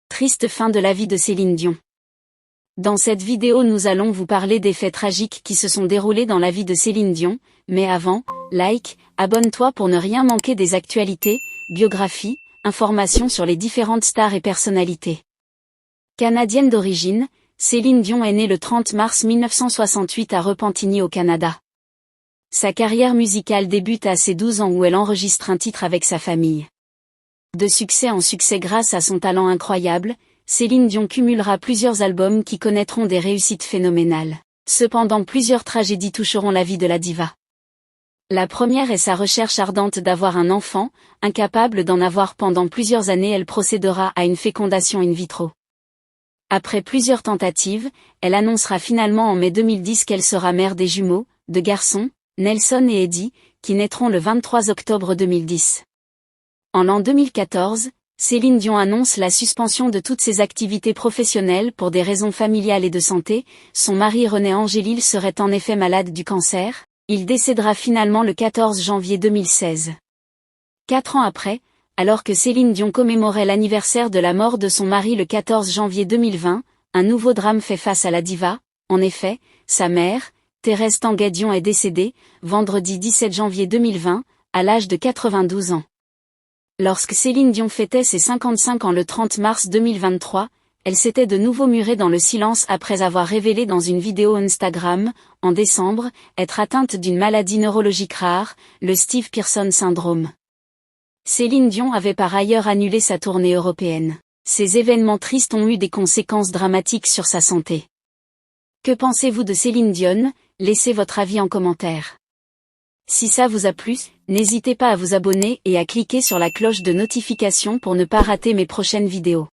Triste fin de la vie de Céline Dion. Dans cette vidéo nous allons vous parler des faits tragiques qui se sont déroulés dans la vie de Céline Dion, mais avant, like, abonne-toi pour ne rien manquer des actualités, biographies, informations sur les différentes stars et personnalités. Canadienne d'origine, Céline Dion est née le 30 mars 1968 à Repentigny au Canada. Sa carrière musicale débute à ses 12 ans où elle enregistre un titre avec sa famille. De succès en succès grâce à son talent incroyable, Céline Dion cumulera plusieurs albums qui connaîtront des réussites phénoménales. Cependant plusieurs tragédies toucheront la vie de la diva. La première est sa recherche ardente d'avoir un enfant, incapable d'en avoir pendant plusieurs années elle procédera à une fécondation in vitro. Après plusieurs tentatives, elle annoncera finalement en mai 2010 qu'elle sera mère des jumeaux, de garçons, Nelson et Eddie, qui naîtront le 23 octobre 2010. En l'an 2014, Céline Dion annonce la suspension de toutes ses activités professionnelles pour des raisons familiales et de santé. Son mari René Angélil serait en effet malade du cancer. Il décédera finalement le 14 janvier 2016. 4 ans après, alors que Céline Dion commémorait l'anniversaire de la mort de son mari le 14 janvier 2020, un nouveau drame fait face à la diva. En effet, sa mère, Thérèse Tanguay-Dion est décédée, vendredi 17 janvier 2020, à l'âge de 92 ans. Lorsque Céline Dion fêtait ses 55 ans le 30 mars 2023, elle s'était de nouveau murée dans le silence après avoir révélé dans une vidéo Instagram, en décembre, être atteinte d'une maladie neurologique rare, le Steve Pearson syndrome. Céline Dion avait par ailleurs annulé sa tournée européenne. Ces événements tristes ont eu des conséquences dramatiques sur sa santé. Que pensez-vous de Céline Dion? Laissez votre avis en commentaire. Si ça vous a plu, n'hésitez pas à vous abonner et à cliquer sur la cloche de notification pour ne pas rater mes prochaines vidéos.